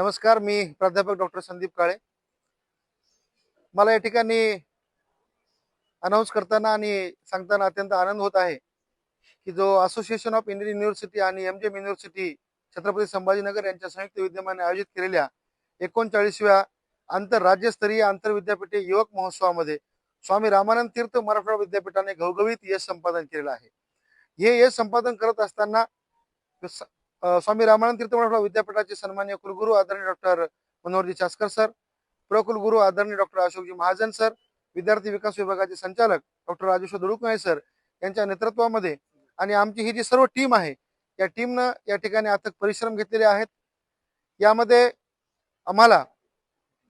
नमस्कार, मी प्राध्यापक डॉक्टर संदीप काळे. मला या ठिकाणी अनाऊन्स करताना आणि सांगताना अत्यंत आनंद होत आहे की जो असोसिएशन ऑफ इंडियन युनिव्हर्सिटी आणि एमजीएम युनिव्हर्सिटी छत्रपती संभाजीनगर यांच्या संयुक्त विद्यमाने आयोजित केलेल्या 39व्या आंतरराज्यस्तरीय आंतरविद्यापीठ युवक महोत्सवामध्ये स्वामी रामानंद तीर्थ मराठवाडा विद्यापीठाने घवघवीत यश संपादन केलेलं आहे. हे यश संपादन करत असताना स्वामी रामानंद तीर्थ मराठवाडा विद्यापीठाचे सन्माननीय कुलगुरू आदरणीय डॉक्टर मनोहरजी चास्कर सर, प्रकुलगुरू आदरणीय डॉक्टर अशोकजी महाजन सर, विद्यार्थी विकास विभागाचे संचालक डॉक्टर राजेश्वर दुडुकनाळे सर यांच्या नेतृत्वामध्ये आणि आमची ही जी सर्व टीम आहे या टीमनं या ठिकाणी अथक परिश्रम घेतलेले आहेत. यामध्ये आम्हाला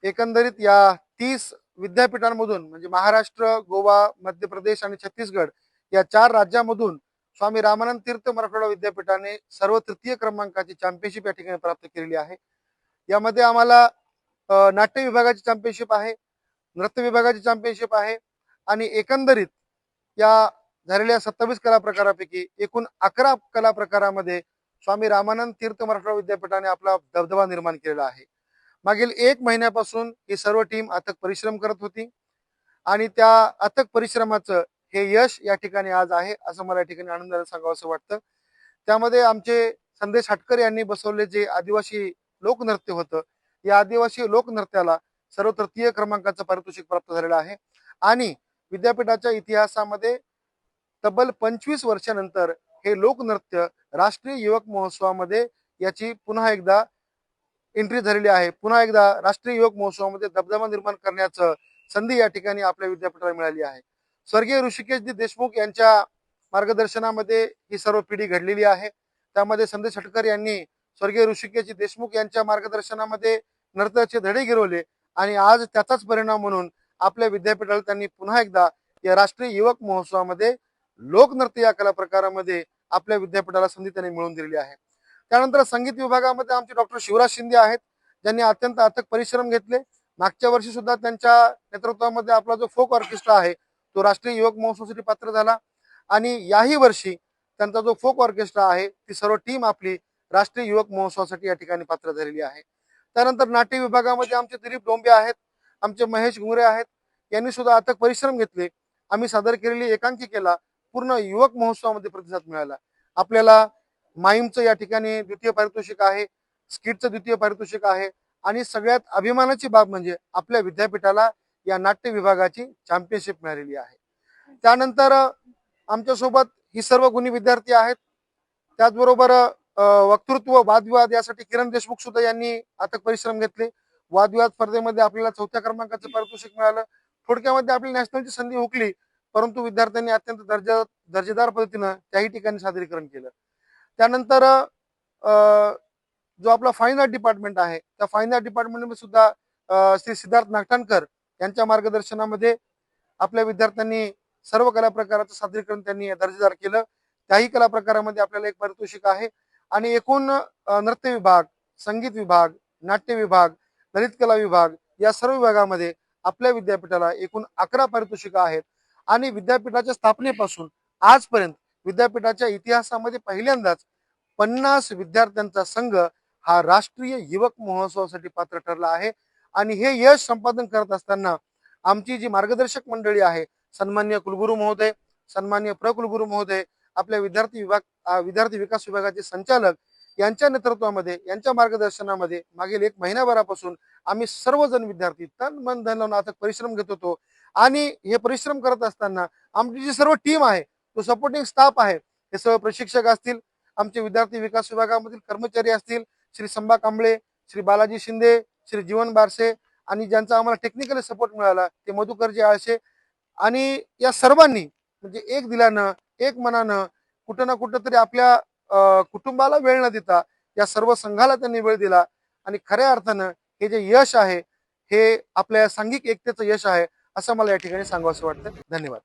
एकंदरीत या 30 विद्यापीठांमधून म्हणजे महाराष्ट्र, गोवा, मध्य प्रदेश आणि छत्तीसगड या 4 राज्यांमधून स्वामी रामानंद तीर्थ मराठवाडा विद्यापीठाने सर्व तृतीय क्रमांकाची चॅम्पियनशिप या ठिकाणी प्राप्त केलेली आहे. यामध्ये आम्हाला नाट्य विभागाची चॅम्पियनशिप आहे, नृत्य विभागाची चॅम्पियनशिप आहे आणि एकंदरीत या झालेल्या 27 कला प्रकारापैकी एकूण 11 कला प्रकारामध्ये स्वामी रामानंद तीर्थ मराठवाडा विद्यापीठाने आपला दबदबा निर्माण केलेला आहे. मागील 1 महिन्यापासून ही सर्व टीम अथक परिश्रम करत होती आणि त्या अथक परिश्रमाचं हे यश या ठिकाणी आज आहे असं मला या ठिकाणी आनंदाने सांगावं वाटतं. त्यामध्ये आमचे संदेश हटकर यांनी बसवले जे आदिवासी लोकनृत्य होतं, या आदिवासी लोकनृत्याला सर्व तृतीय क्रमांकाचं पारितोषिक प्राप्त झालेलं आहे आणि विद्यापीठाच्या इतिहासामध्ये तब्बल 25 वर्षानंतर हे लोकनृत्य राष्ट्रीय युवक महोत्सवामध्ये याची पुन्हा एकदा एंट्री झालेली आहे. पुन्हा एकदा राष्ट्रीय युवक महोत्सवामध्ये दबदबा निर्माण करण्याचं संधी या ठिकाणी आपल्या विद्यापीठाला मिळाली आहे. स्वर्गीय ऋषिकेशजी देशमुख यांच्या मार्गदर्शनामध्ये ही सर्व पिढी घडलेली आहे. त्यामध्ये संदेश हटकर यांनी स्वर्गीय ऋषिकेशजी देशमुख यांच्या मार्गदर्शनामध्ये नृत्याचे धडे गिरवले आणि आज त्याचाच परिणाम म्हणून आपल्या विद्यापीठाला त्यांनी पुन्हा एकदा या राष्ट्रीय युवक महोत्सवामध्ये लोकनृत्य या कला प्रकारामध्ये आपल्या विद्यापीठाला संधी त्यांनी मिळवून दिलेली आहे. त्यानंतर संगीत विभागामध्ये आमचे डॉक्टर शिवराज शिंदे आहेत, ज्यांनी अत्यंत अथक परिश्रम घेतले. मागच्या वर्षी सुद्धा त्यांच्या नेतृत्वामध्ये आपला जो फोक ऑर्केस्ट्रा आहे तो राष्ट्रीय युवक महोत्सवासाठी पात्र झाला आणि याही वर्षी त्यांचा जो फोक ऑर्केस्ट्रा आहे ती सर्व टीम आपली राष्ट्रीय युवक महोत्सवासाठी या ठिकाणी पात्र झालेली आहे. त्यानंतर नाट्य विभागामध्ये आमचे दिलीप डोंबे आहेत, आमचे महेश घुंगरे आहेत, यांनी सुद्धा अथक परिश्रम घेतले. आम्ही सादर केलेली एकांकिकेला पूर्ण युवक महोत्सवामध्ये प्रतिसाद मिळाला. आपल्याला माईमचं या ठिकाणी द्वितीय पारितोषिक आहे, स्किटचं द्वितीय पारितोषिक आहे आणि सगळ्यात अभिमानाची बाब म्हणजे आपल्या विद्यापीठाला या नाट्य विभागाची चॅम्पियनशिप मिळालेली आहे. त्यानंतर आमच्यासोबत ही सर्व गुणी विद्यार्थी आहेत. त्याचबरोबर वक्तृत्व वादविवाद यासाठी किरण देशमुख सुद्धा यांनी अथक परिश्रम घेतले. वादविवाद स्पर्धेमध्ये आपल्याला 4थ्या क्रमांकाचं पारितोषिक मिळालं. थोडक्यामध्ये आपली नॅशनलची संधी हुकली, परंतु विद्यार्थ्यांनी अत्यंत दर्जेदार पद्धतीनं त्याही ठिकाणी सादरीकरण केलं. त्यानंतर जो आपला फाईन आर्ट डिपार्टमेंट आहे त्या फाईन आर्ट डिपार्टमेंटमध्ये सुद्धा श्री सिद्धार्थ नागठाणकर यांच्या मार्गदर्शनामध्ये आपल्या विद्यार्थ्यांनी सर्व कला प्रकाराचं सादरीकरण त्यांनी दर्जेदार केलं. त्याही कला प्रकारामध्ये आपल्याला एक पारितोषिक आहे आणि एकूण नृत्य विभाग, संगीत विभाग, नाट्य विभाग, ललित कला विभाग या सर्व विभागामध्ये आपल्या विद्यापीठाला एकूण 11 पारितोषिकं आहेत आणि विद्यापीठाच्या स्थापनेपासून आजपर्यंत विद्यापीठाच्या इतिहासामध्ये पहिल्यांदाच 50 विद्यार्थ्यांचा संघ हा राष्ट्रीय युवक महोत्सवासाठी पात्र ठरला आहे. आणि हे यश संपादन करत असताना आमची जी मार्गदर्शक मंडळी आहे, सन्माननीय कुलगुरू महोदय, सन्माननीय प्रकुलगुरू महोदय, आपल्या विद्यार्थी विकास विभागाचे संचालक यांच्या नेतृत्वामध्ये, यांच्या मार्गदर्शनामध्ये मागील 1 महिन्याभरापासून आम्ही सर्वजण विद्यार्थी तन मन धन लावून अथक परिश्रम घेत होतो. आणि हे परिश्रम करत असताना आमची जी सर्व टीम आहे, तो सपोर्टिंग स्टाफ आहे, हे सर्व प्रशिक्षक असतील, आमचे विद्यार्थी विकास विभागामधील कर्मचारी असतील, श्री संभा कांबळे, श्री बालाजी शिंदे, श्री जीवन बारसे आणि ज्यांचा आम्हाला टेक्निकली सपोर्ट मिळाला ते मधुकरजी आळसे आणि या सर्वांनी म्हणजे एक दिलानं, एक मनानं, कुठं ना कुठं तरी आपल्या कुटुंबाला वेळ न देता या सर्व संघाला त्यांनी वेळ दिला आणि खऱ्या अर्थानं हे जे यश आहे हे आपल्या सांघिक एकतेचं यश आहे असं मला या ठिकाणी सांगावंसं वाटतं. धन्यवाद.